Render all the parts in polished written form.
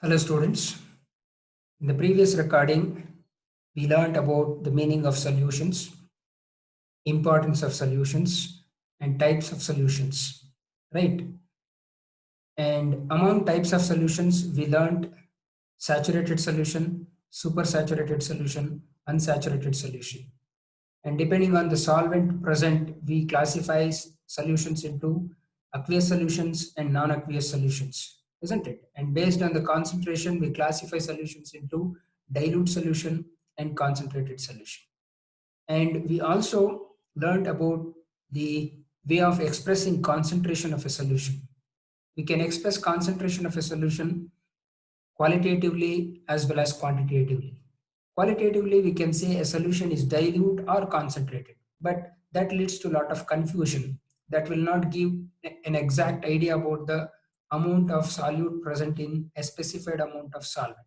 Hello students. In the previous recording, we learned about the meaning of solutions, importance of solutions, and types of solutions, right? And among types of solutions, we learned saturated solution, supersaturated solution, unsaturated solution. And depending on the solvent present, we classify solutions into aqueous solutions and non-aqueous solutions, isn't it? And based on the concentration, we classify solutions into dilute solution and concentrated solution. And we also learned about the way of expressing concentration of a solution. We can express concentration of a solution qualitatively as well as quantitatively. Qualitatively, we can say a solution is dilute or concentrated, but that leads to a lot of confusion. That will not give an exact idea about the amount of solute present in a specified amount of solvent.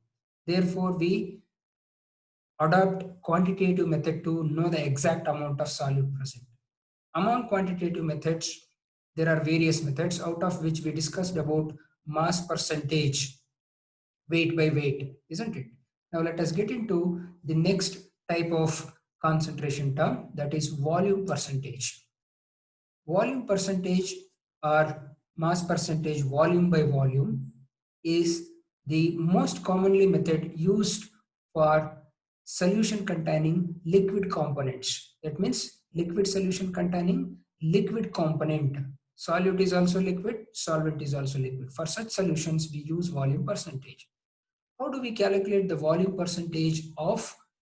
Therefore, we adopt quantitative method to know the exact amount of solute present. Among quantitative methods, there are various methods, out of which we discussed about mass percentage, weight by weight, isn't it? Now let us get into the next type of concentration term, that is volume percentage. Volume percentage or mass percentage volume by volume is the most commonly method used for solution containing liquid components. That means liquid solution containing liquid component. Solute is also liquid, solvent is also liquid. For such solutions, we use volume percentage. How do we calculate the volume percentage of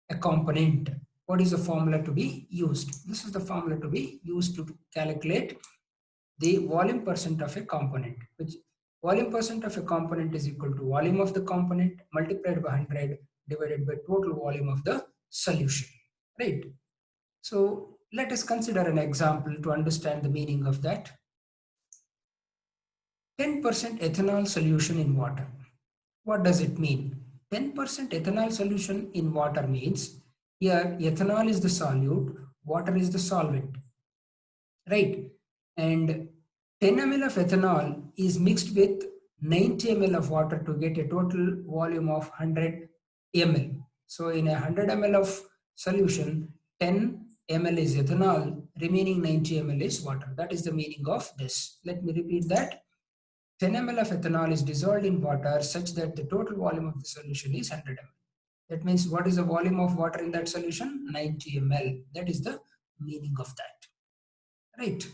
a component? What is the formula to be used? This is the formula to be used to calculate the volume percent of a component, which volume percent of a component is equal to volume of the component multiplied by 100 divided by total volume of the solution, right? So let us consider an example to understand the meaning of that. 10% ethanol solution in water. What does it mean? 10% ethanol solution in water means here ethanol is the solute, water is the solvent, right? And 10 ml of ethanol is mixed with 90 ml of water to get a total volume of 100 ml. So in a 100 ml of solution, 10 ml is ethanol, remaining 90 ml is water. That is the meaning of this. Let me repeat that. 10 ml of ethanol is dissolved in water such that the total volume of the solution is 100 ml. That means what is the volume of water in that solution? 90 ml. That is the meaning of that. Right.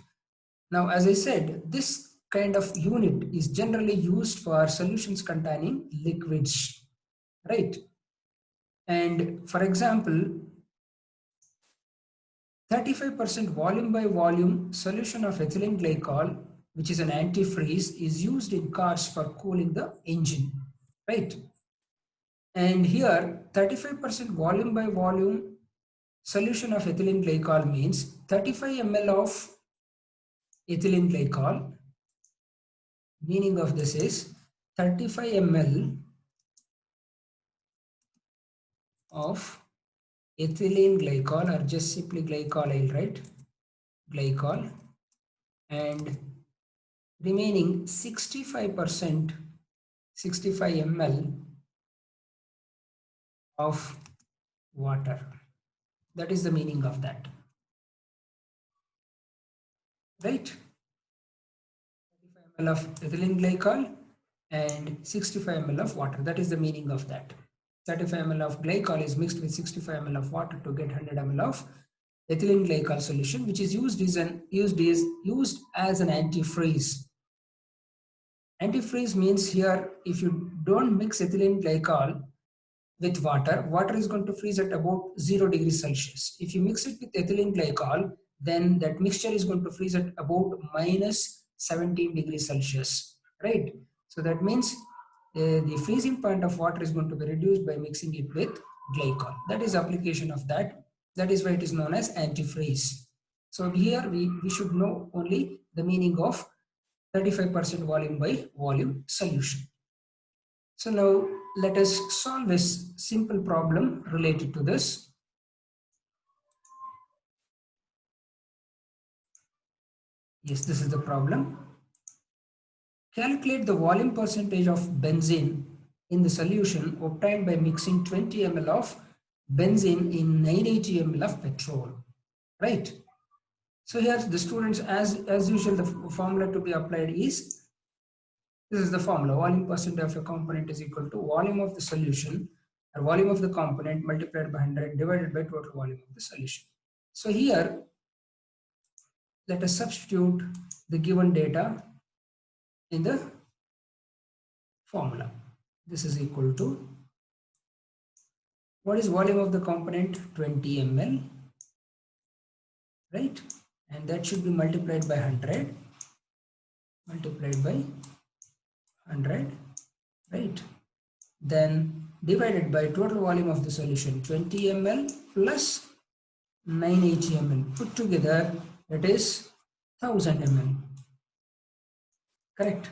Now, as I said, this kind of unit is generally used for solutions containing liquids. Right. And for example, 35% volume by volume solution of ethylene glycol, which is an antifreeze, is used in cars for cooling the engine, right? And here 35% volume by volume solution of ethylene glycol means 35 ml of ethylene glycol. Meaning of this is 35 ml of ethylene glycol, or just simply glycol, I'll write glycol, and remaining 65% 65 ml of water. That is the meaning of that, right? 35 ml of ethylene glycol and 65 ml of water. That is the meaning of that. 35 ml of glycol is mixed with 65 ml of water to get 100 ml of ethylene glycol solution, which is used as an antifreeze. Antifreeze means here if you don't mix ethylene glycol with water, water is going to freeze at about 0 degrees Celsius. If you mix it with ethylene glycol, then that mixture is going to freeze at about minus 17 degrees Celsius, right? So that means the freezing point of water is going to be reduced by mixing it with glycol. That is application of that. That is why it is known as antifreeze. So here we should know only the meaning of 35% volume by volume solution. So now let us solve this simple problem related to this. Yes, this is the problem. Calculate the volume percentage of benzene in the solution obtained by mixing 20 ml of benzene in 980 ml of petrol, right? So here the students, as usual, the formula to be applied is, this is the formula: volume percent of a component is equal to volume of the solution or volume of the component multiplied by 100 divided by total volume of the solution. So here let us substitute the given data in the formula. This is equal to, what is volume of the component? 20 ml, right? And that should be multiplied by 100, right? Then divided by total volume of the solution, 20 ml plus 980 ml. Put together, it is 1000 ml. Correct?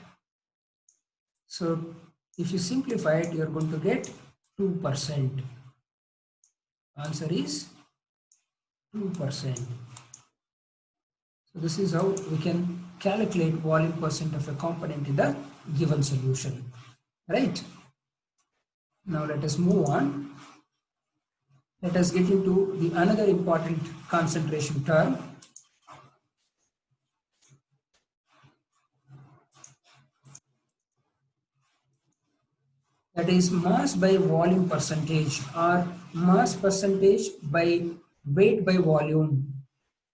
So if you simplify it, you are going to get 2%. Answer is 2%. So this is how we can calculate volume percent of a component in the given solution, right? Now let us move on. Let us get into the another important concentration term. That is mass by volume percentage, or mass percentage by weight by volume,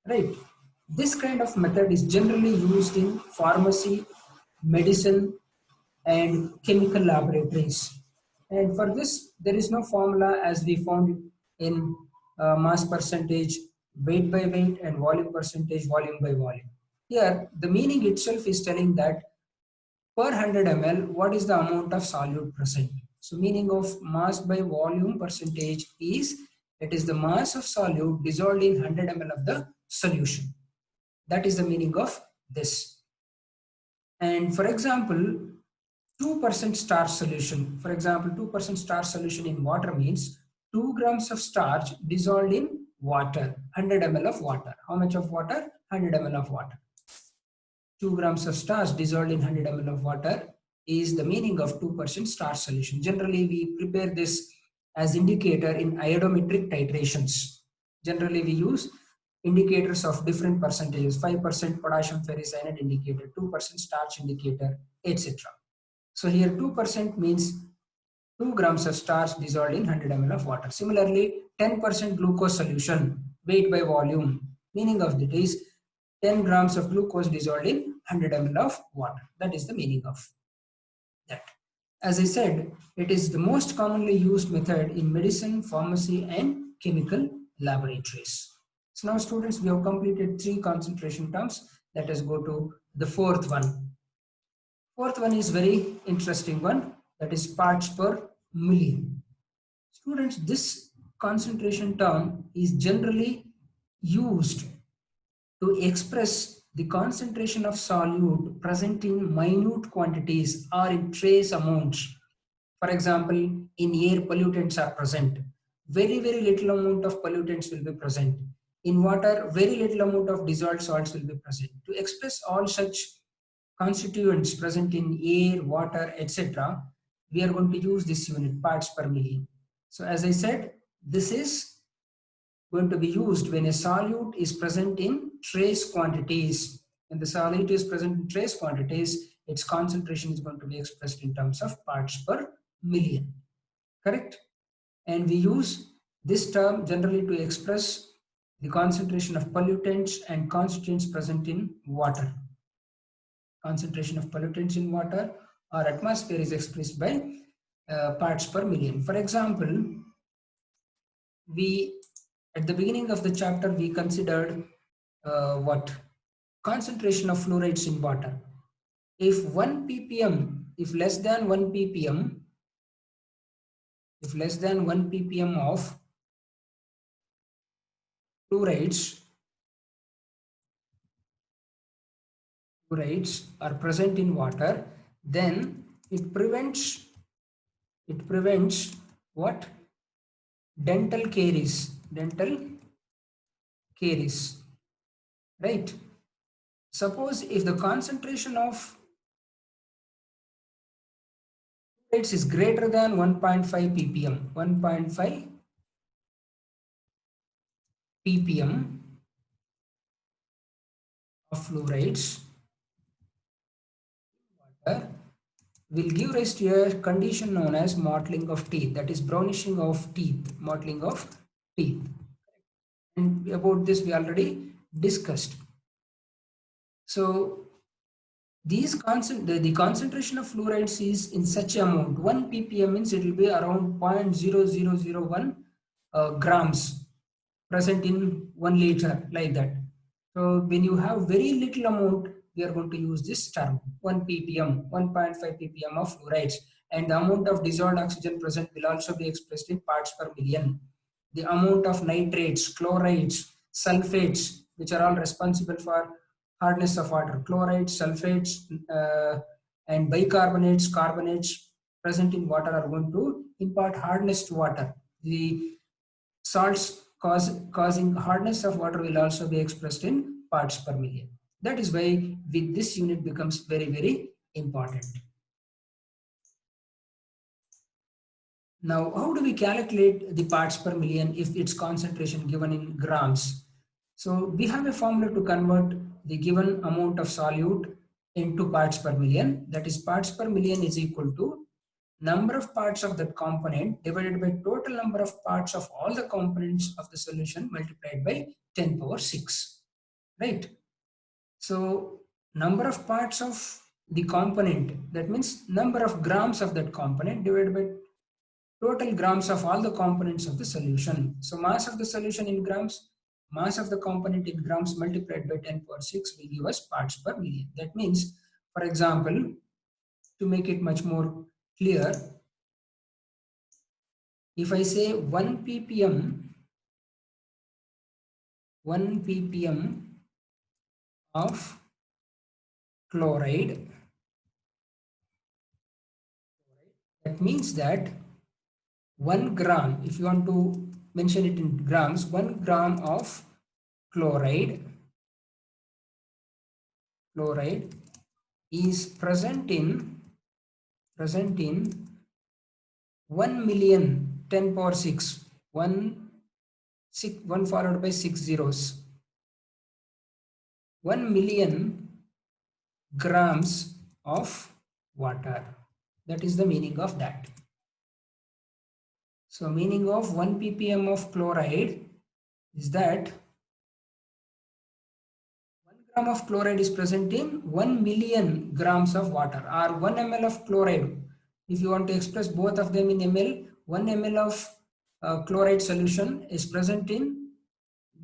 right? This kind of method is generally used in pharmacy, medicine, and chemical laboratories. And for this, there is no formula as we found in mass percentage, weight by weight, and volume percentage, volume by volume. Here, the meaning itself is telling that per 100 ml, what is the amount of solute present? So meaning of mass by volume percentage is, it is the mass of solute dissolved in 100 ml of the solution. That is the meaning of this. And for example, 2% starch solution. For example, 2% starch solution in water means 2 grams of starch dissolved in water, 100 ml of water. How much of water? 100 ml of water. 2 grams of starch dissolved in 100 ml of water is the meaning of 2% starch solution. Generally, we prepare this as indicator in iodometric titrations. Generally, we use indicators of different percentages: 5% potassium ferricyanide indicator, 2% starch indicator, etc. So here 2% means 2 grams of starch dissolved in 100 ml of water. Similarly, 10% glucose solution, weight by volume, meaning of that is 10 grams of glucose dissolved in 100 ml of water. That is the meaning of that. As I said, it is the most commonly used method in medicine, pharmacy, and chemical laboratories. So now students, we have completed 3 concentration terms. Let us go to the fourth one. Fourth one is very interesting one, that is parts per million. Students, this concentration term is generally used to express the concentration of solute present in minute quantities or in trace amounts. For example, in air, pollutants are present. Very, very little amount of pollutants will be present. In water, very little amount of dissolved salts will be present. To express all such constituents present in air, water, etc., we are going to use this unit, parts per million. So as I said, this is going to be used when a solute is present in trace quantities. When the solute is present in trace quantities, its concentration is going to be expressed in terms of parts per million. Correct? And we use this term generally to express the concentration of pollutants and constituents present in water. Concentration of pollutants in water or atmosphere is expressed by parts per million. For example, at the beginning of the chapter, we considered what? Concentration of fluorides in water. If 1 ppm, if less than 1 ppm, of fluorides are present in water, then it prevents what? Dental caries, right? Suppose if the concentration of Fluorides is greater than 1.5 ppm. 1.5 ppm of fluorides water will give rise to a condition known as mottling of teeth, that is brownishing of teeth, mottling of teeth. And about this we already discussed. So the concentration of fluorides is in such amount. 1 ppm means it will be around 0.0001 grams present in 1 liter, like that. So when you have very little amount, we are going to use this term 1 ppm, 1.5 ppm of fluorides, and the amount of dissolved oxygen present will also be expressed in parts per million. The amount of nitrates, chlorides, sulfates, which are all responsible for hardness of water, chlorides, sulfates, and bicarbonates, carbonates present in water are going to impart hardness to water. The salts causing hardness of water will also be expressed in parts per million. That is why with this unit becomes very, very important. Now, how do we calculate the parts per million if its concentration given in grams? So we have a formula to convert the given amount of solute into parts per million. That is, parts per million is equal to number of parts of that component divided by total number of parts of all the components of the solution multiplied by 10 power 6. Right? So number of parts of the component, that means number of grams of that component divided by total grams of all the components of the solution. So mass of the solution in grams, mass of the component in grams multiplied by 10 power 6 will give us parts per million. That means, for example, to make it much more clear, if I say 1 ppm of chloride, that means that 1 gram, if you want to mention it in grams, 1 gram of chloride is present in 1 million 10 power 6, 1 followed by 6 zeros, 1 million grams of water. That is the meaning of that. So meaning of 1 ppm of chloride is that 1 gram of chloride is present in 1 million grams of water, or 1 ml of chloride. If you want to express both of them in ml, 1 ml of chloride solution is present in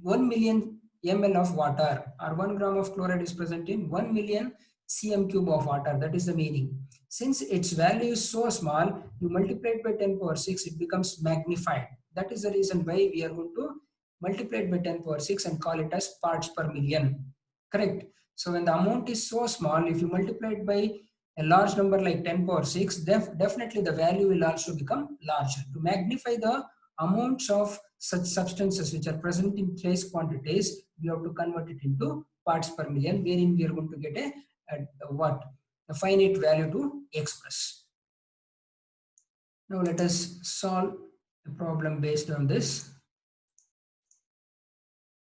1 million ml of water, or 1 gram of chloride is present in 1 million cm cube of water. That is the meaning. Since its value is so small, you multiply it by 10 power 6, it becomes magnified. That is the reason why we are going to multiply it by 10 power 6 and call it as parts per million. Correct? So when the amount is so small, if you multiply it by a large number like 10 power 6, definitely the value will also become larger. To magnify the amounts of such substances which are present in trace quantities, we have to convert it into parts per million, wherein we are going to get a finite value to express. Now let us solve a problem based on this.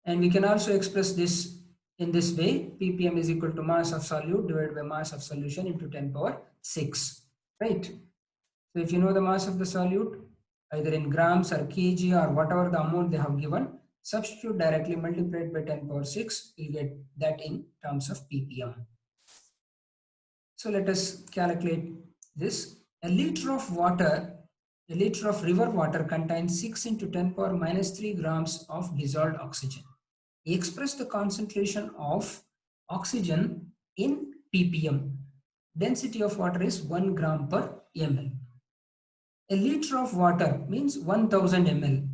And we can also express this in this way: ppm is equal to mass of solute divided by mass of solution into 10 power 6. Right? So if you know the mass of the solute, either in grams or kg or whatever the amount they have given, substitute directly, multiply it by 10 power 6, you get that in terms of ppm. So let us calculate this. A liter of river water contains 6 into 10 power minus 3 grams of dissolved oxygen. Express the concentration of oxygen in ppm. Density of water is 1 gram per ml. A liter of water means 1000 ml.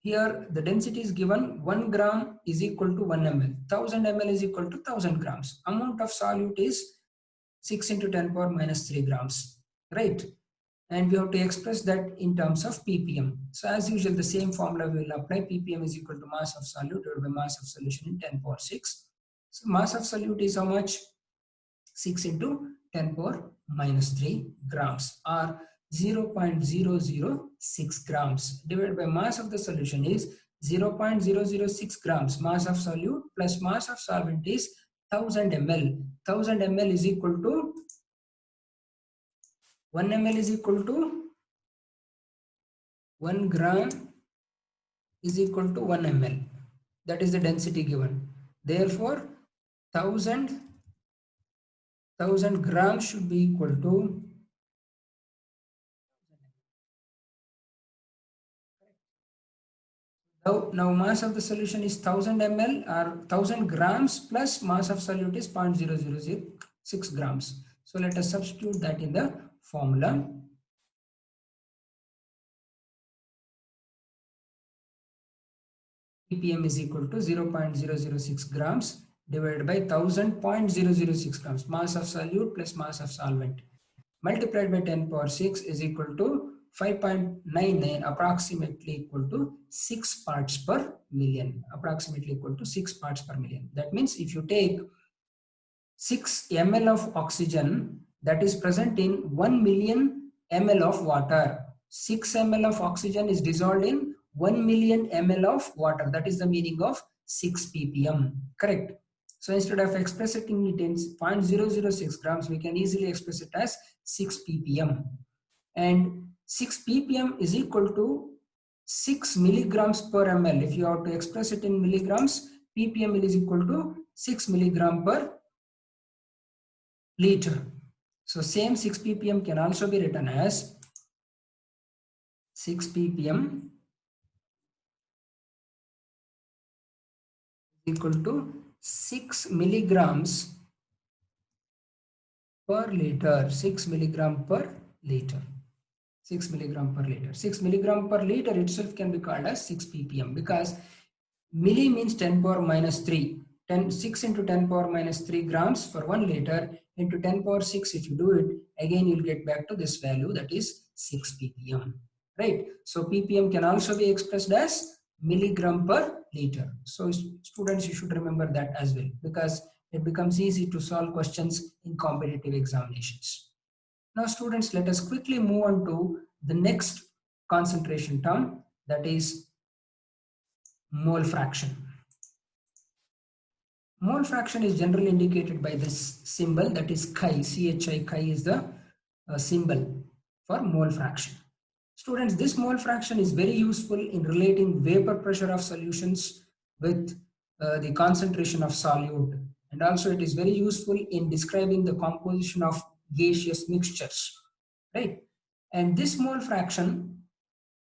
Here the density is given 1 gram is equal to 1 ml. 1000 ml is equal to 1000 grams. Amount of solute is 6 into 10 power minus 3 grams. Right? And we have to express that in terms of ppm. So as usual, the same formula we will apply. ppm is equal to mass of solute divided by mass of solution in 10 power 6. So mass of solute is how much? 6 into 10 power minus 3 grams, or 0.006 grams divided by mass of the solution is 0.006 grams. Mass of solute plus mass of solvent is 1000 ml. 1000 ml is equal to 1 ml is equal to 1 gram is equal to 1 ml. That is the density given. Therefore, 1000 grams should be equal to now mass of the solution is 1000 ml or 1000 grams plus mass of solute is 0.0006 grams. So let us substitute that in the formula. ppm is equal to 0.006 grams divided by 1000.006 grams. Mass of solute plus mass of solvent multiplied by 10 power 6 is equal to 5.99, approximately equal to 6 parts per million. Approximately equal to 6 parts per million. That means if you take 6 ml of oxygen that is present in 1 million ml of water, 6 ml of oxygen is dissolved in 1 million ml of water. That is the meaning of 6 ppm. Correct. So instead of expressing it in 0.006 grams, we can easily express it as 6 ppm. And 6 ppm is equal to 6 milligrams per ml. If you have to express it in milligrams, ppm is equal to 6 milligram per liter. So same 6 ppm can also be written as 6 ppm equal to 6 milligrams per liter. 6 milligram per liter. 6 milligram per liter. 6 milligram per liter itself can be called as 6 ppm because milli means 10 power minus 3. 6 into 10 power minus 3 grams for 1 liter into 10 power 6. If you do it, again you'll get back to this value, that is 6 ppm. Right? So ppm can also be expressed as milligram per liter. So students, you should remember that as well because it becomes easy to solve questions in competitive examinations. Now students, let us quickly move on to the next concentration term, that is mole fraction. Mole fraction is generally indicated by this symbol, that is chi. Chi is the symbol for mole fraction. Students, this mole fraction is very useful in relating vapor pressure of solutions with the concentration of solute, and also it is very useful in describing the composition of gaseous mixtures, right? And this mole fraction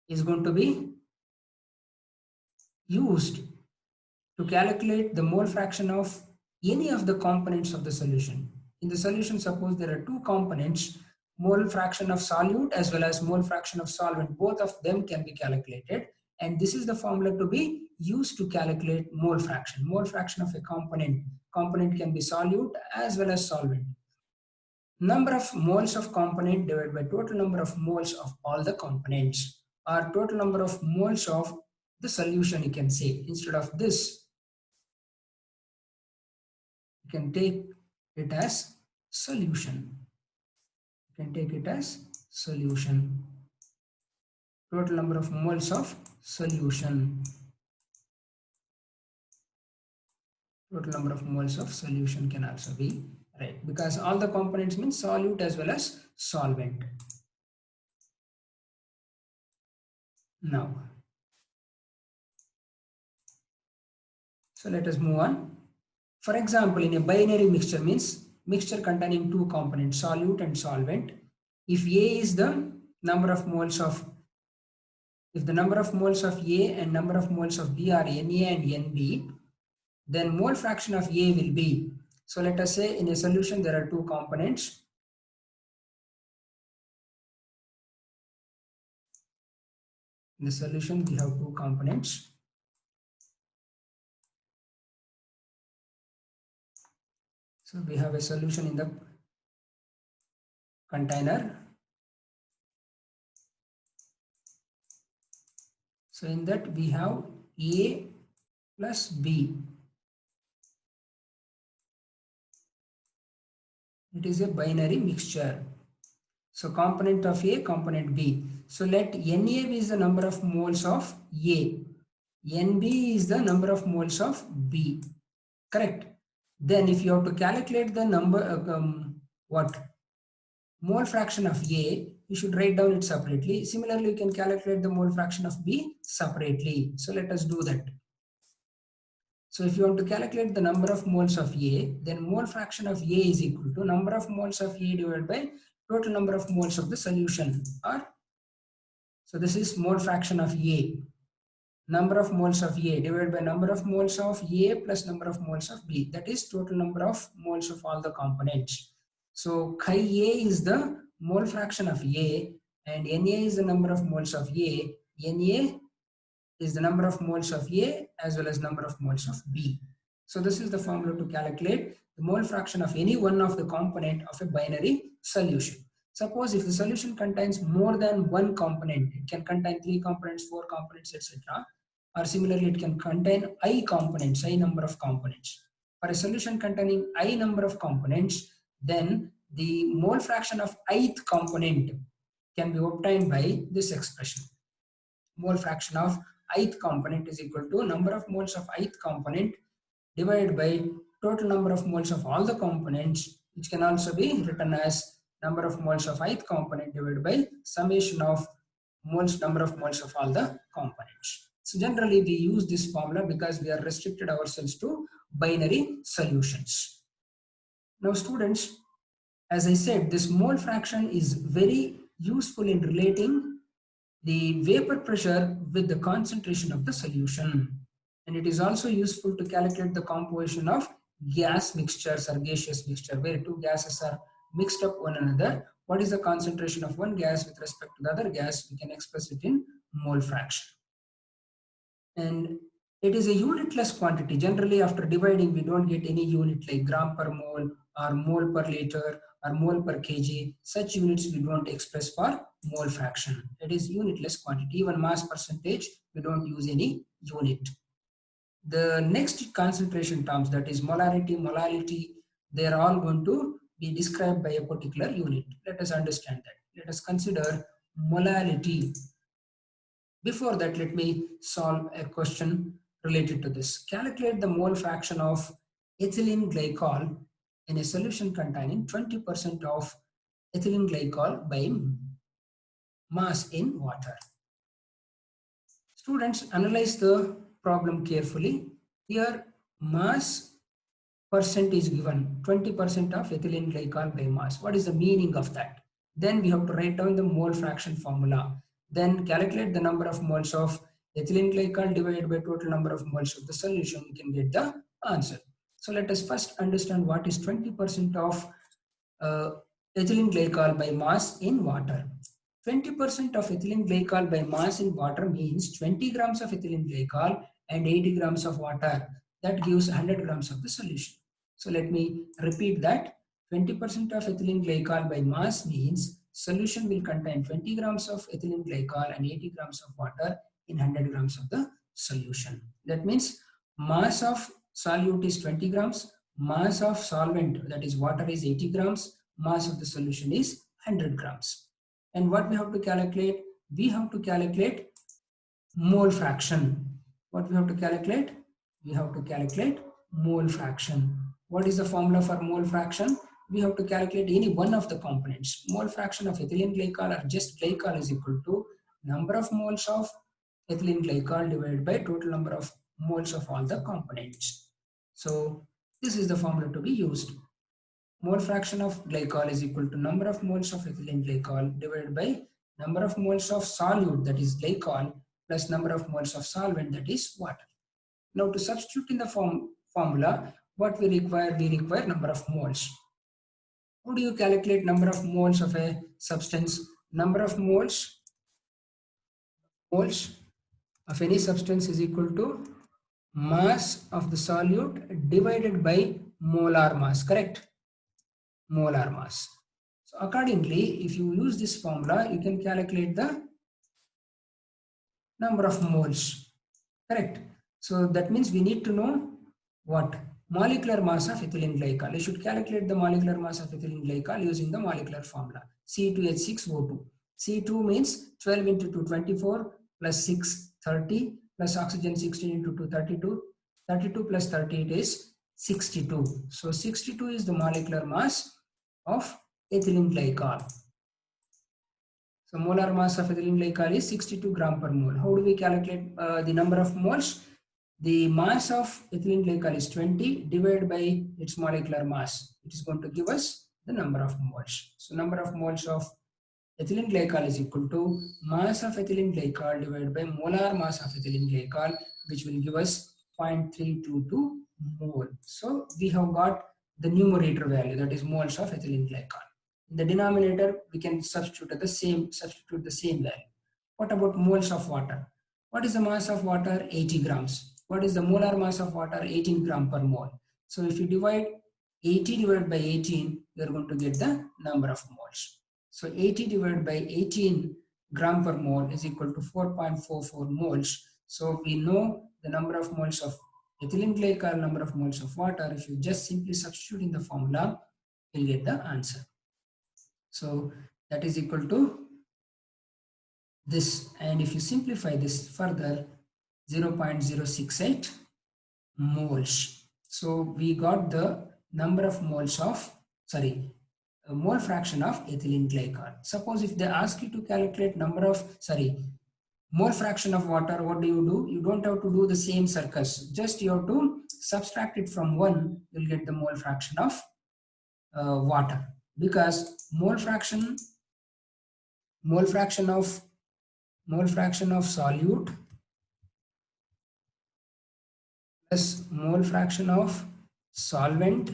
is going to be used to calculate the mole fraction of any of the components of the solution. In the solution, suppose there are two components, mole fraction of solute as well as mole fraction of solvent. Both of them can be calculated, and this is the formula to be used to calculate mole fraction. Mole fraction of a component can be solute as well as solvent. Number of moles of component divided by total number of moles of all the components, or total number of moles of the solution, you can say. Instead of this, you can take it as solution. You can take it as solution. Total number of moles of solution. Total number of moles of solution can also be right, because all the components means solute as well as solvent. Now, so let us move on. For example, in a binary mixture, means mixture containing two components, solute and solvent. If A is the number of moles of, if the number of moles of A and number of moles of B are Na and Nb, then mole fraction of A will be, so let us say in a solution there are two components. In the solution we have two components. So we have a solution in the container. So in that we have A plus B. It is a binary mixture. So component of A, component B. So let Na is the number of moles of A. Nb is the number of moles of B. Correct. Then if you have to calculate the number, mole fraction of A, you should write down it separately. Similarly, you can calculate the mole fraction of B separately. So let us do that. So if you want to calculate the number of moles of A, then mole fraction of A is equal to number of moles of A divided by total number of moles of the solution. So this is mole fraction of A. Number of moles of A divided by number of moles of A plus number of moles of B. That is total number of moles of all the components. So chi A is the mole fraction of A and Na is the number of moles of A. Na is the number of moles of A as well as number of moles of B. So this is the formula to calculate the mole fraction of any one of the component of a binary solution. Suppose if the solution contains more than one component, it can contain 3 components, 4 components, etc. Or similarly, it can contain I components, I number of components. For a solution containing I number of components, then the mole fraction of ith component can be obtained by this expression. Mole fraction of ith component is equal to number of moles of ith component divided by total number of moles of all the components, which can also be written as number of moles of ith component divided by summation of number of moles of all the components. So generally we use this formula because we are restricted ourselves to binary solutions. Now students, as I said, this mole fraction is very useful in relating the vapor pressure with the concentration of the solution. And it is also useful to calculate the composition of gas mixtures or gaseous mixture, where 2 gases are mixed up one another. What is the concentration of one gas with respect to the other gas? We can express it in mole fraction. And it is a unitless quantity. Generally, after dividing, we don't get any unit like gram per mole or mole per liter or mole per kg. Such units we don't express for mole fraction. It is unitless quantity. Even mass percentage, we don't use any unit. The next concentration terms, that is molarity, molality, they are all going to be described by a particular unit. Let us understand that. Let us consider molality. Before that, let me solve a question related to this. Calculate the mole fraction of ethylene glycol in a solution containing 20% of ethylene glycol by mass in water. Students, analyze the problem carefully. Here, mass percent is given, 20% of ethylene glycol by mass. What is the meaning of that? Then we have to write down the mole fraction formula. Then calculate the number of moles of ethylene glycol divided by total number of moles of the solution. We can get the answer. So let us first understand what is 20% of ethylene glycol by mass in water. 20% of ethylene glycol by mass in water means 20 grams of ethylene glycol and 80 grams of water. That gives 100 grams of the solution. So let me repeat that. 20% of ethylene glycol by mass means solution will contain 20 grams of ethylene glycol and 80 grams of water in 100 grams of the solution. That means mass of solute is 20 grams, mass of solvent, that is water, is 80 grams, mass of the solution is 100 grams. And what we have to calculate? We have to calculate mole fraction. What we have to calculate? We have to calculate mole fraction. What is the formula for mole fraction? We have to calculate any one of the components. Mole fraction of ethylene glycol or just glycol is equal to number of moles of ethylene glycol divided by total number of moles of all the components. So this is the formula to be used. Mole fraction of glycol is equal to number of moles of ethylene glycol divided by number of moles of solute, that is glycol, plus number of moles of solvent, that is water. Now to substitute in the formula, what we require number of moles. How do you calculate number of moles of a substance? Number of moles of any substance is equal to mass of the solute divided by molar mass, correct? Molar mass. So accordingly, if you use this formula, you can calculate the number of moles, correct? So that means we need to know what? molecular mass of ethylene glycol. You should calculate the molecular mass of ethylene glycol using the molecular formula C2H6O2. C2 means 12 into 2 24 plus 6 30 plus oxygen 16 into 2 32. 32 plus 38 is 62. So 62 is the molecular mass of ethylene glycol. So molar mass of ethylene glycol is 62 gram per mole. How do we calculate the number of moles? The mass of ethylene glycol is 20 divided by its molecular mass. It is going to give us the number of moles. So number of moles of ethylene glycol is equal to mass of ethylene glycol divided by molar mass of ethylene glycol, which will give us 0.322 mole. So we have got the numerator value, that is moles of ethylene glycol. In the denominator, we can substitute the same value. What about moles of water? What is the mass of water? 80 grams. What is the molar mass of water? 18 gram per mole. So if you divide 80 divided by 18, you are going to get the number of moles. So 80 divided by 18 gram per mole is equal to 4.44 moles. So we know the number of moles of ethylene glycol, number of moles of water. If you just simply substitute in the formula, you'll get the answer. So that is equal to this, and if you simplify this further, 0.068 moles. So we got the number of moles of, mole fraction of ethylene glycol. Suppose if they ask you to calculate mole fraction of water, what do? You don't have to do the same circles. Just you have to subtract it from 1, you'll get the mole fraction of water. Because mole fraction of solute plus mole fraction of solvent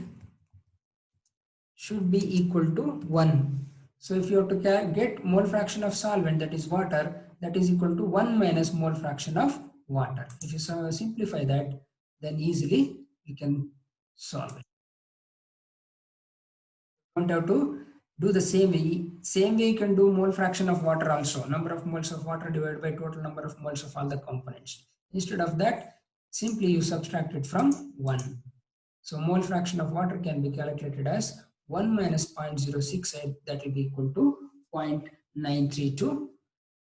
should be equal to 1. So if you have to get mole fraction of solvent, that is water, that is equal to 1 minus mole fraction of water. If you simplify that, then easily you can solve it. You don't have to do the same way. Same way you can do mole fraction of water also. Number of moles of water divided by total number of moles of all the components. Instead of that, simply you subtract it from 1. So mole fraction of water can be calculated as 1 minus 0.068, that will be equal to 0.932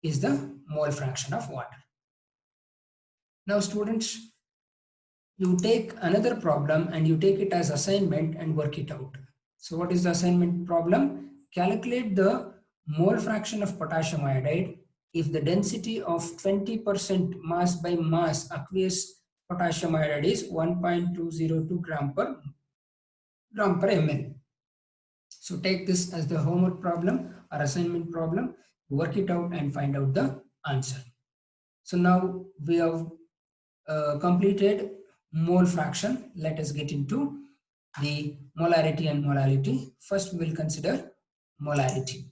is the mole fraction of water. Now students, you take another problem and you take it as assignment and work it out. So what is the assignment problem? Calculate the mole fraction of potassium iodide if the density of 20% mass by mass aqueous potassium iodide is 1.202 gram per ml. So take this as the homework problem or assignment problem, work it out and find out the answer. So now we have completed mole fraction. Let us get into the molarity and molality. First we will consider molarity.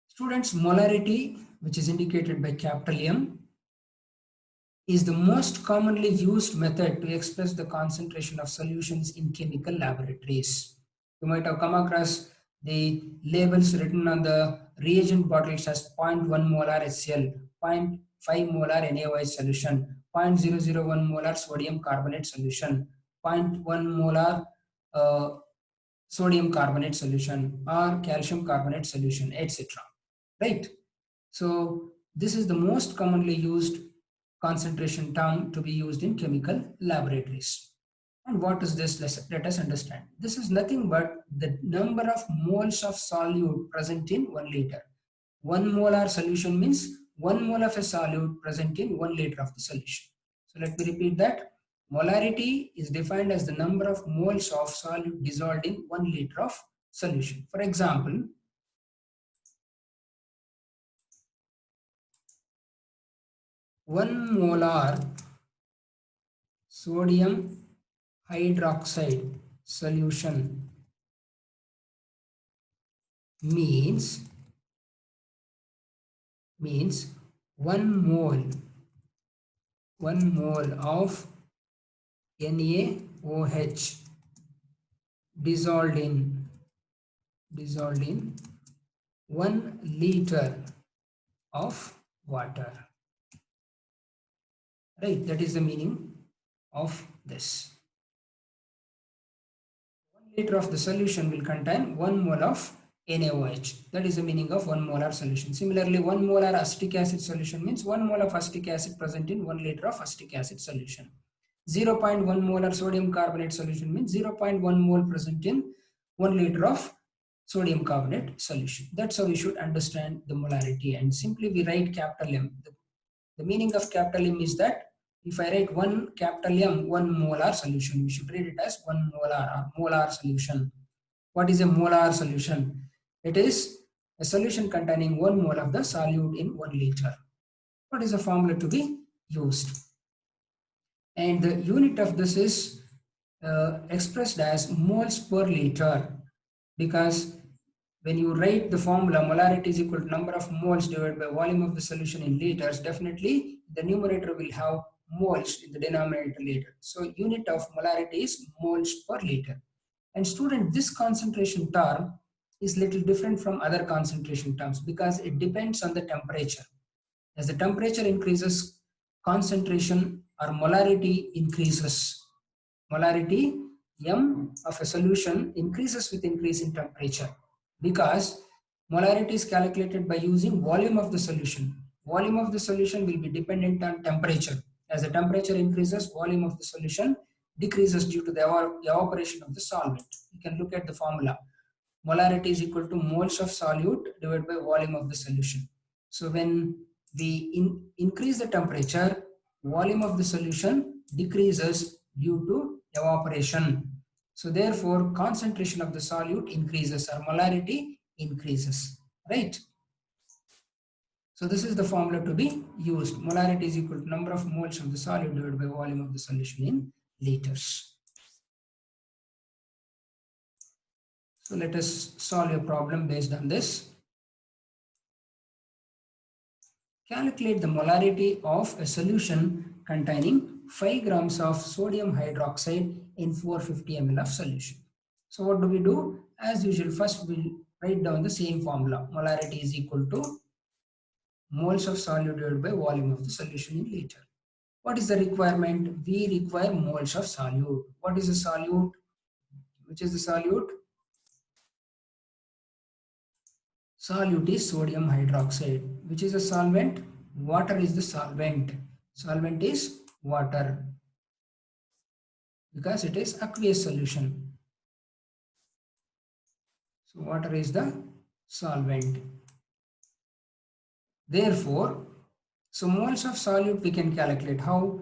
Students, molarity, which is indicated by capital M, is the most commonly used method to express the concentration of solutions in chemical laboratories. You might have come across the labels written on the reagent bottles as 0.1 molar HCl, 0.5 molar NaOH solution, 0.001 molar sodium carbonate solution, 0.1 molar sodium carbonate solution or calcium carbonate solution, etc. Right? So this is the most commonly used concentration term to be used in chemical laboratories. And what is this? Let us understand. This is nothing but the number of moles of solute present in 1 liter. 1 molar solution means 1 mole of a solute present in 1 liter of the solution. So let me repeat that. Molarity is defined as the number of moles of solute dissolved in 1 liter of solution. For example, one molar sodium hydroxide solution means 1 mole of NaOH dissolved in 1 liter of water. Right, that is the meaning of this. 1 liter of the solution will contain 1 mole of NaOH. That is the meaning of 1 molar solution. Similarly, 1 molar acetic acid solution means 1 mole of acetic acid present in 1 liter of acetic acid solution. 0.1 molar sodium carbonate solution means 0.1 mole present in 1 liter of sodium carbonate solution. That's how we should understand the molarity, and simply we write capital M. The meaning of capital M is that if I write 1 capital M, 1 molar solution, we should read it as 1 molar or molar solution. What is a molar solution? It is a solution containing 1 mole of the solute in 1 liter. What is the formula to be used? And the unit of this is expressed as moles per liter, because when you write the formula molarity is equal to number of moles divided by volume of the solution in liters, definitely the numerator will have moles in the denominator later. So unit of molarity is moles per liter. And student, this concentration term is little different from other concentration terms because it depends on the temperature. As the temperature increases, concentration or molarity increases. Molarity M of a solution increases with increase in temperature, because molarity is calculated by using volume of the solution. Volume of the solution will be dependent on temperature. As the temperature increases, volume of the solution decreases due to the evaporation of the solvent. You can look at the formula. Molarity is equal to moles of solute divided by volume of the solution. So when we increase the temperature, volume of the solution decreases due to evaporation. So therefore, concentration of the solute increases or molarity increases, right? So this is the formula to be used. Molarity is equal to number of moles of the solute divided by volume of the solution in liters. So let us solve a problem based on this. Calculate the molarity of a solution containing 5 grams of sodium hydroxide in 450 ml of solution. So what do we do? As usual, first we'll write down the same formula. Molarity is equal to moles of solute divided by volume of the solution in liter. What is the requirement? We require moles of solute. What is the solute? Which is the solute? Solute is sodium hydroxide. Which is a solvent? Water is the solvent. Solvent is water, because it is aqueous solution. So water is the solvent. Therefore, so moles of solute we can calculate. How?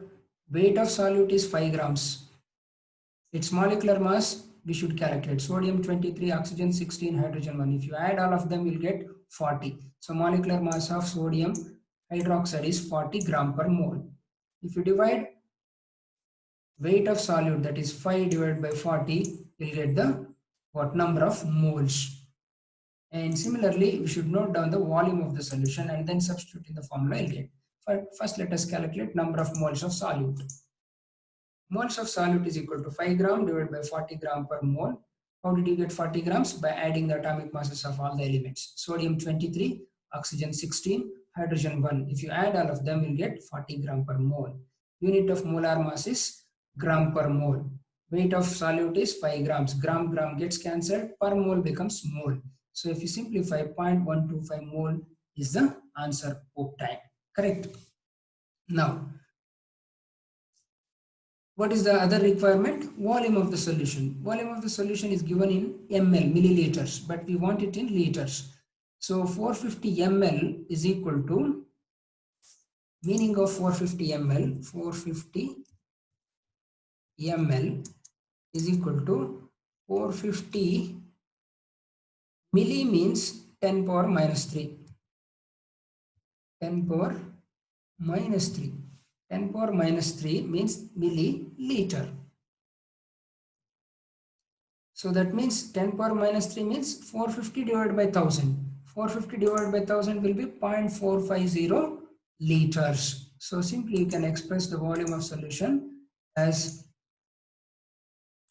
Weight of solute is 5 grams. Its molecular mass we should calculate. Sodium 23, oxygen 16, hydrogen 1. If you add all of them, you'll get 40. So molecular mass of sodium hydroxide is 40 gram per mole. If you divide weight of solute, that is 5 divided by 40, you'll get the what number of moles. And similarly, we should note down the volume of the solution and then substitute in the formula you'll get. First, let us calculate number of moles of solute. Moles of solute is equal to 5 gram divided by 40 gram per mole. How did you get 40 grams? By adding the atomic masses of all the elements. Sodium 23, oxygen 16, hydrogen 1. If you add all of them, you'll get 40 gram per mole. Unit of molar mass is gram per mole. Weight of solute is 5 grams. Gram gets cancelled. Per mole becomes mole. So if you simplify, 0.125 mole is the answer obtained. Correct? Now, what is the other requirement? Volume of the solution. Volume of the solution is given in ml, milliliters, but we want it in liters. So 450 ml is equal to, meaning of 450 ml, 450 ml is equal to 450 milli means 10 power minus 3. 10 power minus 3. 10 power minus 3 means milliliter. So that means 10 power minus 3 means 450 divided by 1000. 450 divided by 1000 will be 0.450 liters. So simply you can express the volume of solution as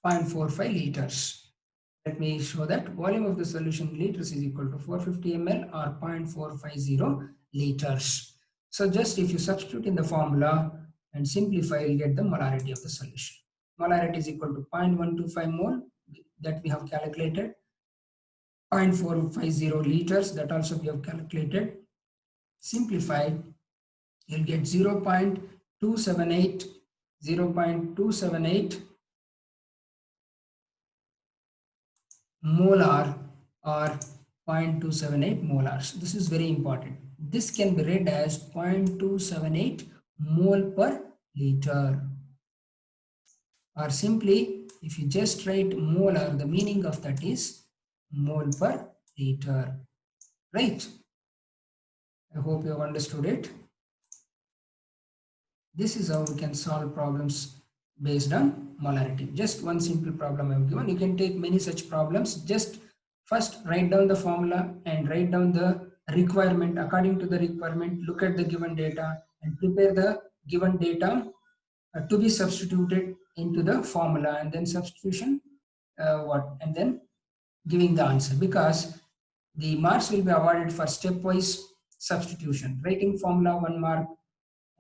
0.45 liters. Let me show that volume of the solution in liters is equal to 450 ml or 0.450 liters. So just if you substitute in the formula, and simplify, you'll get the molarity of the solution. Molarity is equal to 0.125 mole that we have calculated, 0.450 liters that also we have calculated. Simplify, you'll get 0.278 molar or 0.278 molars. This is very important. This can be read as 0.278 mole per liter, or simply if you just write molar, the meaning of that is mole per liter, right? I hope you have understood it. This is how we can solve problems based on molarity. Just one simple problem I have given. You can take many such problems. Just first write down the formula and write down the requirement. According to the requirement, look at the given data and prepare the given data to be substituted into the formula, and then substitution and then giving the answer, because the marks will be awarded for stepwise substitution. Writing formula 1 mark,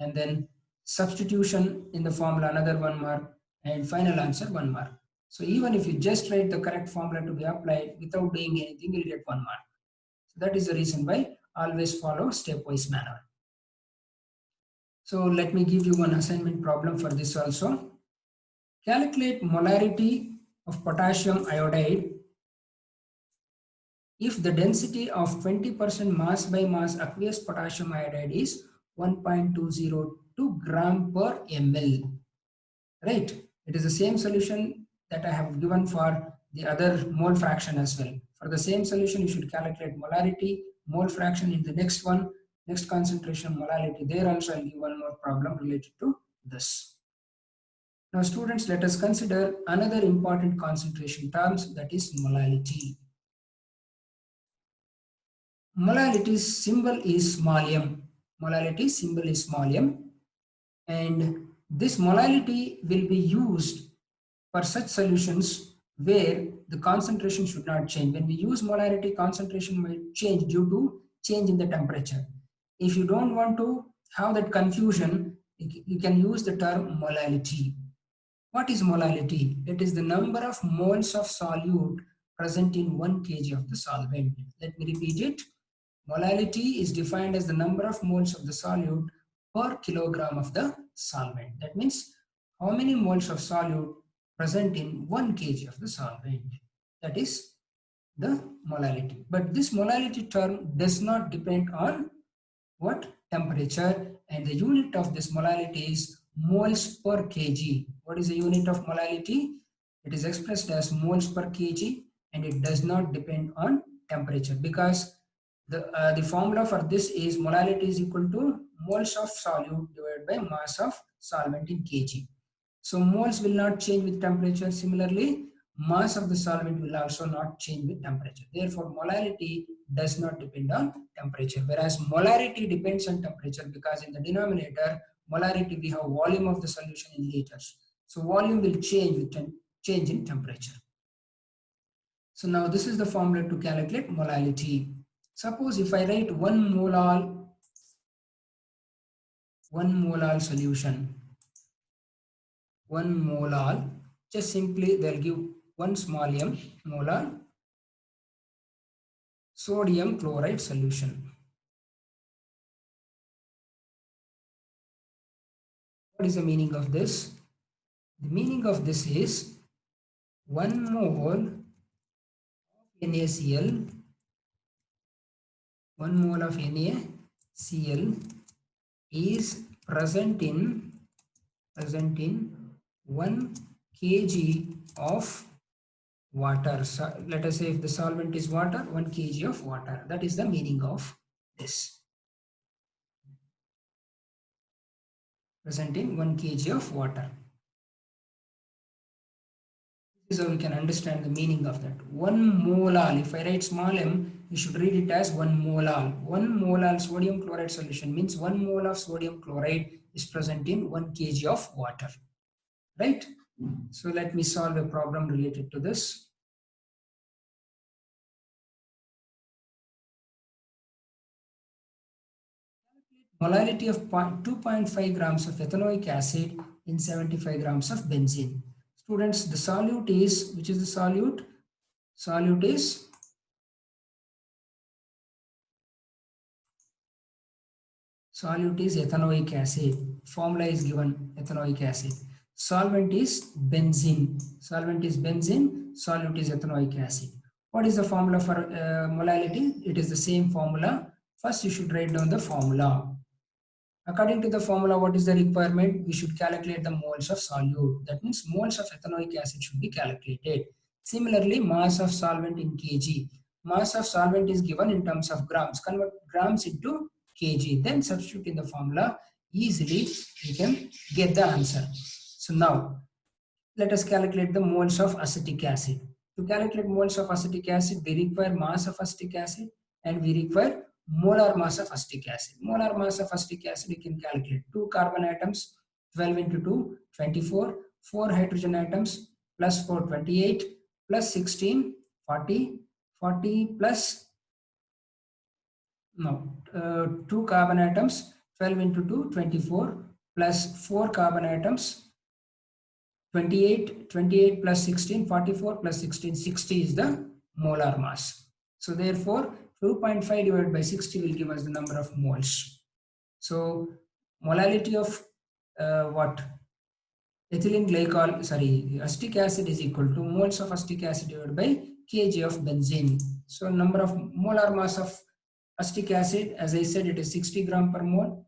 and then substitution in the formula another 1 mark, and final answer 1 mark. So even if you just write the correct formula to be applied without doing anything, you'll get 1 mark. So that is the reason why always follow stepwise manner. So let me give you one assignment problem for this also. Calculate molarity of potassium iodide if the density of 20% mass by mass aqueous potassium iodide is 1.202 gram per ml. Right? It is the same solution that I have given for the other mole fraction as well. For the same solution, you should calculate molarity, mole fraction in the next one, next concentration, molality. There also I'll give one more problem related to this. Now students, let us consider another important concentration terms, that is molality. Molality symbol is small m. Molality symbol is small m, and this molality will be used for such solutions where the concentration should not change. When we use molarity, concentration might change due to change in the temperature. If you don't want to have that confusion, you can use the term molality. What is molality? It is the number of moles of solute present in 1 kg of the solvent. Let me repeat it. Molality is defined as the number of moles of the solute per kilogram of the solvent. That means how many moles of solute present in 1 kg of the solvent. That is the molality. But this molality term does not depend on what? Temperature, and the unit of this molality is moles per kg. What is the unit of molality? It is expressed as moles per kg, and it does not depend on temperature, because the formula for this is molality is equal to moles of solute divided by mass of solvent in kg. So moles will not change with temperature. Similarly, mass of the solvent will also not change with temperature. Therefore, molality does not depend on temperature, whereas molarity depends on temperature, because in the denominator, molarity, we have volume of the solution in liters. So volume will change with change in temperature. So now this is the formula to calculate molality. Suppose if I write 1 molal solution, 1 molal, just simply they'll give 1 small m molar sodium chloride solution. What is the meaning of this? The meaning of this is 1 mole of NaCl, 1 mole of NaCl is present in 1 kg of water. So let us say if the solvent is water, 1 kg of water. That is the meaning of this. Present in 1 kg of water. This is how we can understand the meaning of that. 1 molal, if I write small m, you should read it as 1 molal. 1 molal sodium chloride solution means 1 mole of sodium chloride is present in 1 kg of water. Right? So let me solve a problem related to this. molality of 2.5 grams of ethanoic acid in 75 grams of benzene. Students, the solute is, which is the solute? Solute is ethanoic acid. Formula is given, ethanoic acid. Solvent is benzene. Solvent is benzene. Solute is ethanoic acid. What is the formula for molality? It is the same formula. First, you should write down the formula. According to the formula, what is the requirement? We should calculate the moles of solute. That means moles of ethanoic acid should be calculated. Similarly, mass of solvent in kg. Mass of solvent is given in terms of grams. Convert grams into kg. Then substitute in the formula. Easily, you can get the answer. So now, let us calculate the moles of acetic acid. To calculate moles of acetic acid, we require mass of acetic acid and we require molar mass of acetic acid. Molar mass of acetic acid we can calculate. 2 carbon atoms, 12 into 2, 24. 4 hydrogen atoms, plus 4, 28, plus 16, 40, 40 plus, no, 2 carbon atoms, 12 into 2, 24, plus 4 carbon atoms, 28, 28 plus 16, 44 plus 16, 60 is the molar mass. So therefore, 2.5 divided by 60 will give us the number of moles. So molality of what? Ethylene glycol, sorry, acetic acid is equal to moles of acetic acid divided by kg of benzene. So number of molar mass of acetic acid, as I said, it is 60 gram per mole.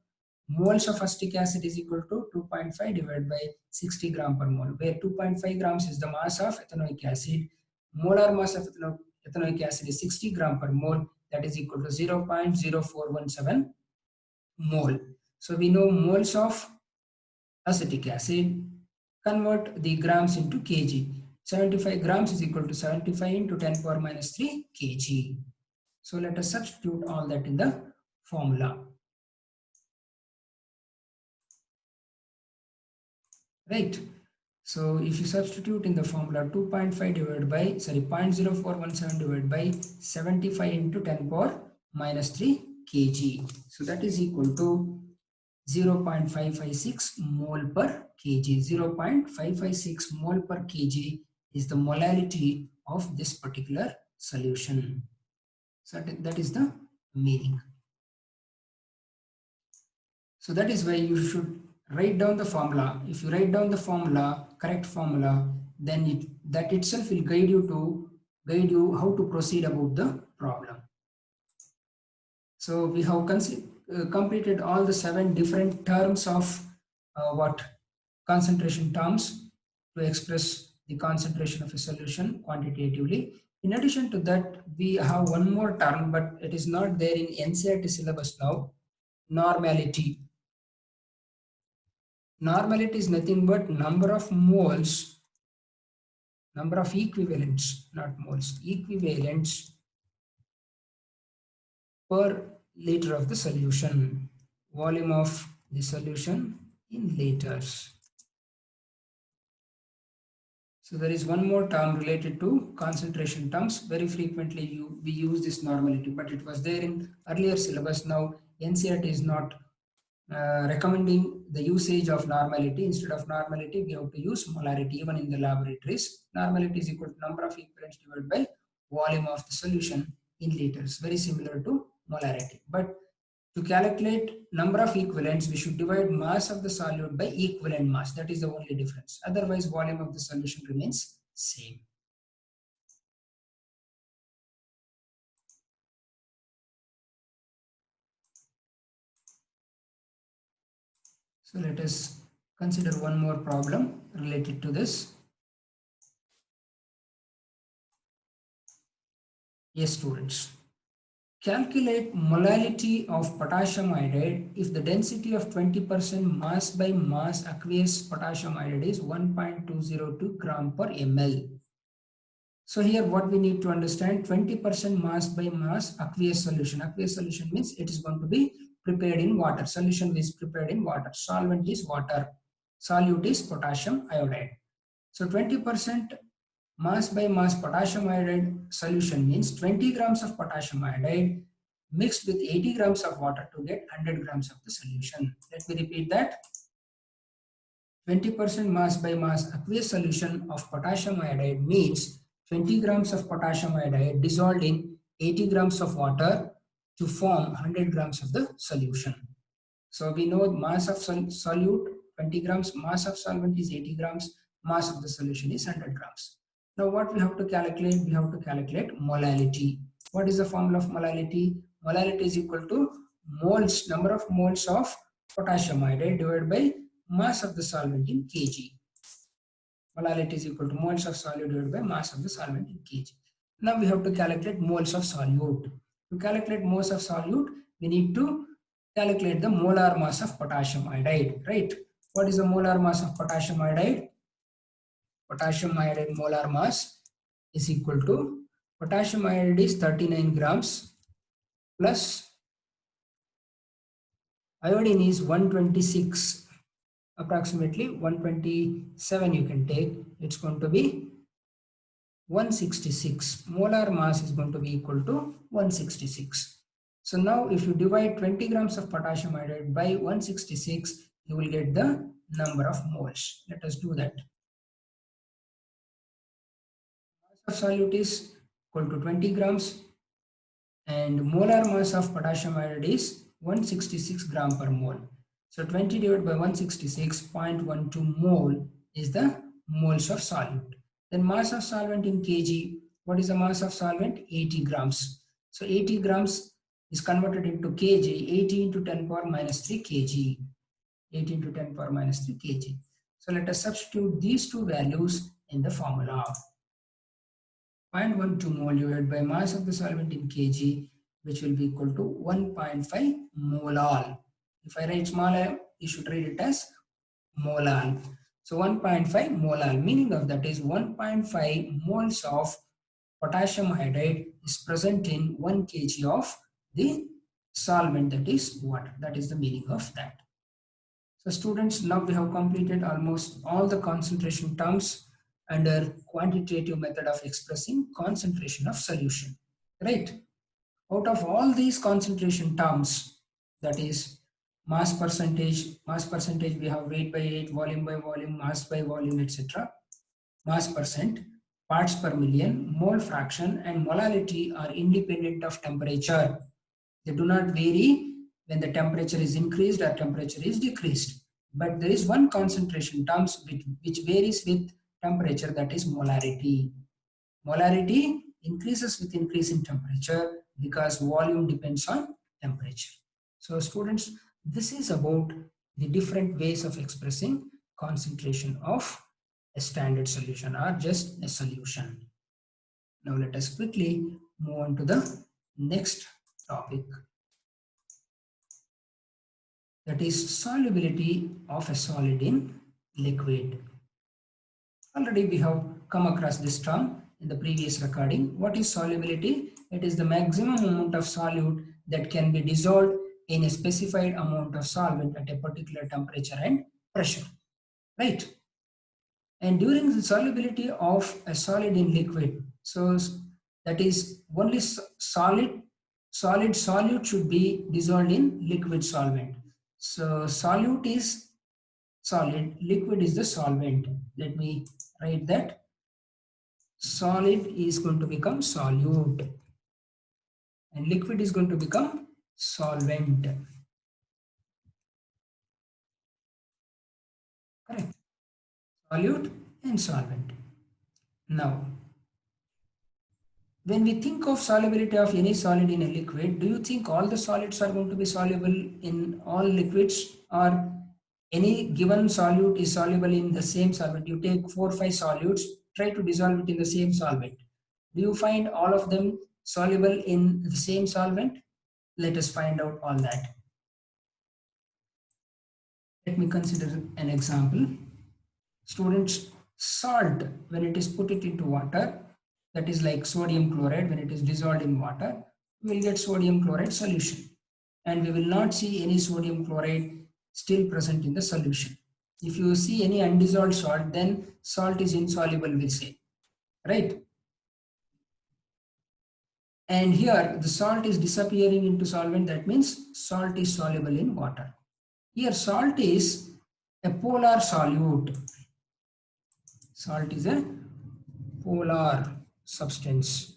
Moles of acetic acid is equal to 2.5 divided by 60 gram per mole, where 2.5 grams is the mass of ethanoic acid. Molar mass of ethanoic acid is 60 gram per mole, that is equal to 0.0417 mole. So we know moles of acetic acid. Convert the grams into kg. 75 grams is equal to 75 into 10 power minus 3 kg. So let us substitute all that in the formula. Right. So if you substitute in the formula 2.5 divided by, 0.0417 divided by 75 into 10 power minus 3 kg. So that is equal to 0.556 mole per kg. 0.556 mole per kg is the molality of this particular solution. So that is the meaning. So that is why you should write down the formula. If you write down the formula, correct formula, then that itself will guide you how to proceed about the problem. So we have completed all the 7 different terms of concentration terms to express the concentration of a solution quantitatively. In addition to that, we have one more term, but it is not there in NCERT syllabus now. Normality. Normality is nothing but number of moles, number of equivalents, not moles, equivalents per liter of the solution, volume of the solution in liters. So there is one more term related to concentration terms. Very frequently we use this normality, but it was there in earlier syllabus. Now NCERT is not recommending the usage of normality. Instead of normality, we have to use molarity even in the laboratories. Normality is equal to number of equivalents divided by volume of the solution in liters. Very similar to molarity. But to calculate number of equivalents, we should divide mass of the solute by equivalent mass. That is the only difference. Otherwise, volume of the solution remains same. So let us consider one more problem related to this. Yes, students. Calculate molality of potassium iodide if the density of 20% mass by mass aqueous potassium iodide is 1.202 gram per ml. So here what we need to understand, 20% mass by mass aqueous solution. Aqueous solution means it is going to be prepared in water. Solution is prepared in water. Solvent is water. Solute is potassium iodide. So 20% mass by mass potassium iodide solution means 20 grams of potassium iodide mixed with 80 grams of water to get 100 grams of the solution. Let me repeat that. 20% mass by mass aqueous solution of potassium iodide means 20 grams of potassium iodide dissolved in 80 grams of water to form 100 grams of the solution. So we know mass of solute 20 grams, mass of solvent is 80 grams, mass of the solution is 100 grams. Now what we have to calculate? We have to calculate molality. What is the formula of molality? Molality is equal to moles, number of moles of potassium iodide divided by mass of the solvent in kg. Molality is equal to moles of solute divided by mass of the solvent in kg. Now we have to calculate moles of solute. To calculate moles of solute, we need to calculate the molar mass of potassium iodide, right? What is the molar mass of potassium iodide? Potassium iodide molar mass is equal to, potassium iodide is 39 grams plus iodine is 126, approximately 127 you can take. It's going to be 166. Molar mass is going to be equal to 166. So now if you divide 20 grams of potassium iodide by 166, you will get the number of moles. Let us do that. Mass of solute is equal to 20 grams and molar mass of potassium iodide is 166 gram per mole. So 20 divided by 166, 0.12 mole is the moles of solute. Then mass of solvent in kg. What is the mass of solvent? 80 grams. So 80 grams is converted into kg. 80 into 10 power minus 3 kg. 80 into 10 power minus 3 kg. So let us substitute these two values in the formula. 0.12 mole divided by mass of the solvent in kg, which will be equal to 1.5 molal. If I write small m, you should read it as molal. So 1.5 molal, meaning of that is 1.5 moles of potassium iodide is present in 1 kg of the solvent, that is water. That is the meaning of that. So students, now we have completed almost all the concentration terms under quantitative method of expressing concentration of solution, right? Out of all these concentration terms, that is mass percentage we have weight by weight, volume by volume, mass by volume, etc. Mass percent, parts per million, mole fraction and molality are independent of temperature. They do not vary when the temperature is increased or temperature is decreased. But there is one concentration terms which varies with temperature, that is molarity. Molarity increases with increase in temperature because volume depends on temperature. So students, this is about the different ways of expressing concentration of a standard solution or just a solution. Now let us quickly move on to the next topic, that is solubility of a solid in liquid. Already we have come across this term in the previous recording. What is solubility? It is the maximum amount of solute that can be dissolved in a specified amount of solvent at a particular temperature and pressure, right? And during the solubility of a solid in liquid, so that is only solute should be dissolved in liquid solvent. So solute is solid, liquid is the solvent. Let me write that. Solid is going to become solute and liquid is going to become solvent. Correct. Solute and solvent. Now, when we think of solubility of any solid in a liquid, do you think all the solids are going to be soluble in all liquids, or any given solute is soluble in the same solvent? You take 4 or 5 solutes, try to dissolve it in the same solvent. Do you find all of them soluble in the same solvent? Let us find out all that. Let me consider an example. Students, salt, when it is put it into water, that is like sodium chloride, when it is dissolved in water, we will get sodium chloride solution. And we will not see any sodium chloride still present in the solution. If you see any undissolved salt, then salt is insoluble, we'll say, right? And here the salt is disappearing into solvent. That means salt is soluble in water. Here salt is a polar solute. Salt is a polar substance.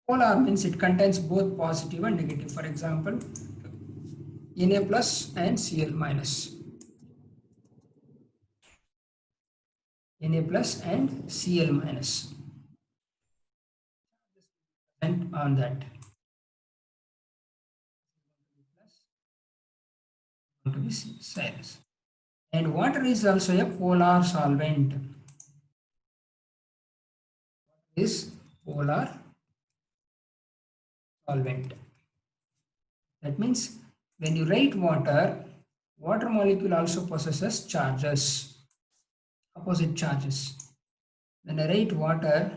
Polar means it contains both positive and negative. For example, Na plus and Cl minus. Na plus and Cl minus. And on that. Going to be Cyrus. And water is also a polar solvent. Is polar solvent. That means when you write water, water molecule also possesses charges, opposite charges. When I write water,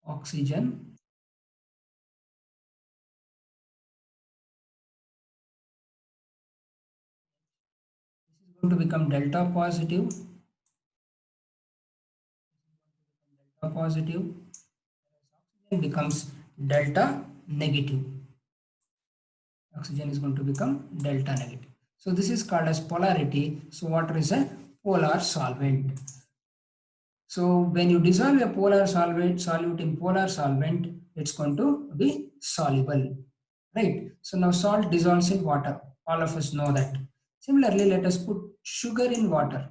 oxygen, this is going to become delta positive, oxygen becomes delta negative. Oxygen is going to become delta negative. So this is called as polarity. So water is a polar solvent. So when you dissolve a polar solute in polar solvent, it's going to be soluble, right? So now salt dissolves in water. All of us know that. Similarly, let us put sugar in water.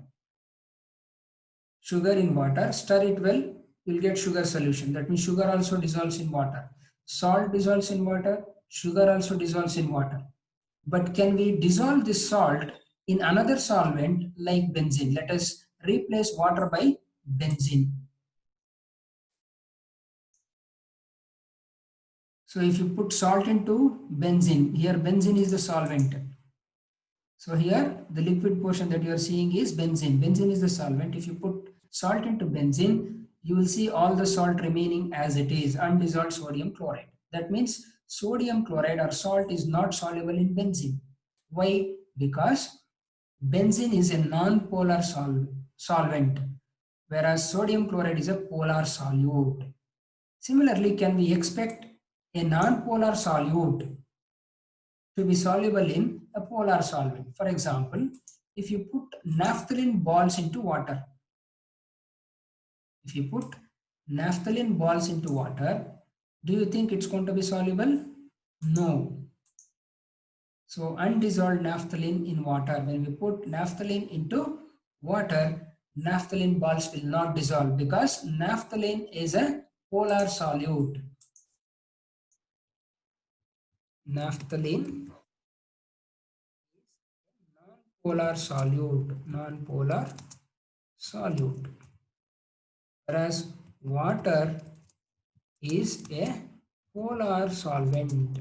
Sugar in water, stir it well, you'll get sugar solution. That means sugar also dissolves in water. Salt dissolves in water, sugar also dissolves in water. But can we dissolve this salt in another solvent like benzene? Let us replace water by benzene. So if you put salt into benzene, here benzene is the solvent. So here the liquid portion that you are seeing is benzene. Benzene is the solvent. If you put salt into benzene, you will see all the salt remaining as it is, undissolved sodium chloride. That means sodium chloride or salt is not soluble in benzene. Why? Because benzene is a non-polar solvent, whereas sodium chloride is a polar solute. Similarly, can we expect a non-polar solute to be soluble in a polar solvent? For example, if you put naphthalene balls into water, if you put naphthalene balls into water, do you think it's going to be soluble? No. So undissolved naphthalene in water, when we put naphthalene into water, naphthalene balls will not dissolve because naphthalene is a polar solute. Naphthalene non-polar solute, non-polar solute, whereas water is a polar solvent.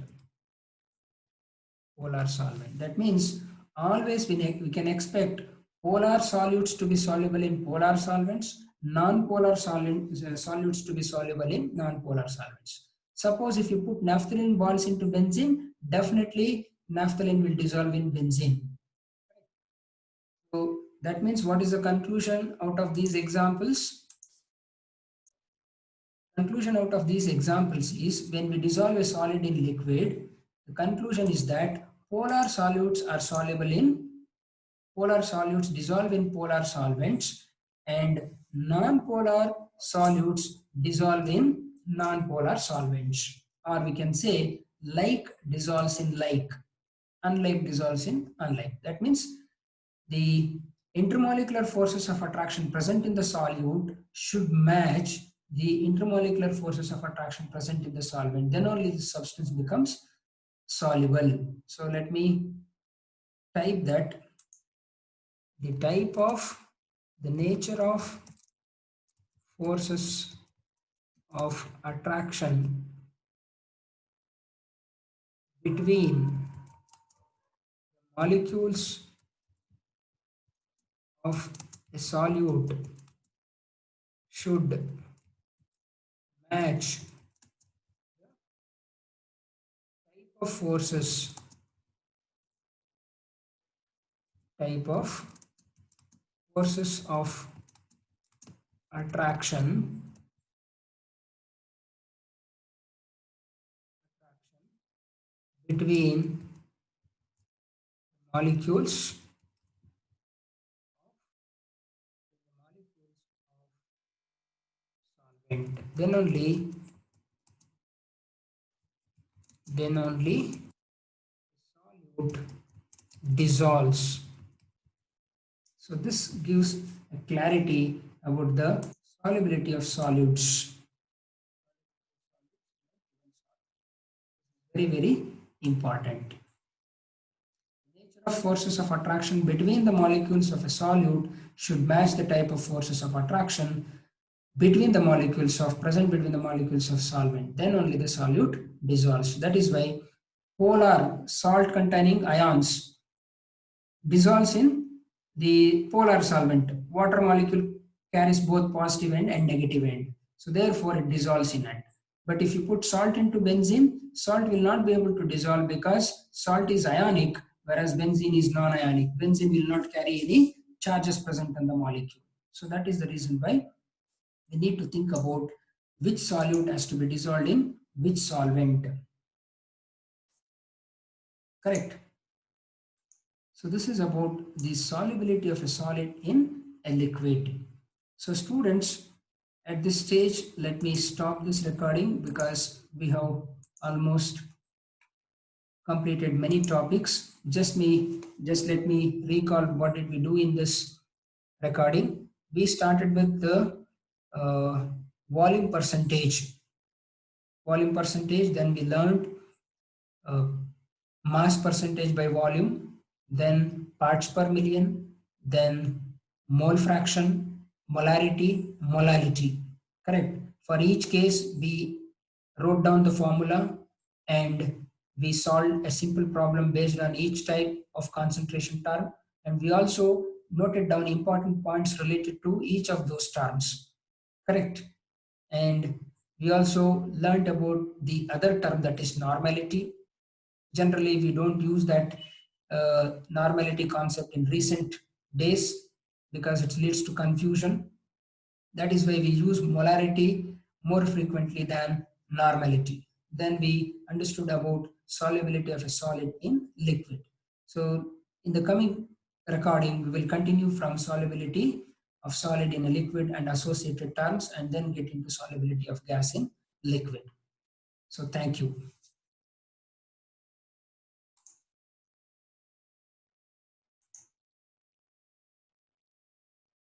Polar solvent. That means always we can expect polar solutes to be soluble in polar solvents, non-polar solutes to be soluble in non-polar solvents. Suppose if you put naphthalene balls into benzene, definitely naphthalene will dissolve in benzene. So that means what is the conclusion out of these examples? Conclusion out of these examples is when we dissolve a solid in liquid, the conclusion is that polar solutes are soluble in polar solutes dissolve in polar solvents and non-polar solutes dissolve in non-polar solvents, or we can say like dissolves in like, unlike dissolves in unlike. That means the intermolecular forces of attraction present in the solute should match the intermolecular forces of attraction present in the solvent. Then only the substance becomes soluble. So let me type that the type of, the nature of forces of attraction between molecules of a solute should match type of forces, type of forces of attraction between molecules solvent, then only solute dissolves. So this gives a clarity about the solubility of solutes. Very, very important. Nature of forces of attraction between the molecules of a solute should match the type of forces of attraction between the molecules of present between the molecules of solvent. Then only the solute dissolves. That is why polar salt containing ions dissolves in the polar solvent. Water molecule carries both positive end and negative end. So therefore it dissolves in it. But if you put salt into benzene, salt will not be able to dissolve because salt is ionic, whereas benzene is non-ionic. Benzene will not carry any charges present on the molecule. So that is the reason why we need to think about which solute has to be dissolved in which solvent. Correct. So this is about the solubility of a solid in a liquid. So students, at this stage, let me stop this recording because we have almost completed many topics. Just let me recall what did we do in this recording. We started with the uh, volume percentage. Then we learned uh, mass percentage by volume, then parts per million, then mole fraction, molarity, molality. Correct. For each case, we wrote down the formula and we solved a simple problem based on each type of concentration term. And we also noted down important points related to each of those terms. Correct. And we also learned about the other term, that is normality. Generally we don't use that normality concept in recent days because it leads to confusion. That is why we use molarity more frequently than normality. Then we understood about solubility of a solid in liquid. So in the coming recording we will continue from solubility of solid in a liquid and associated terms, and then get into solubility of gas in liquid. So thank you.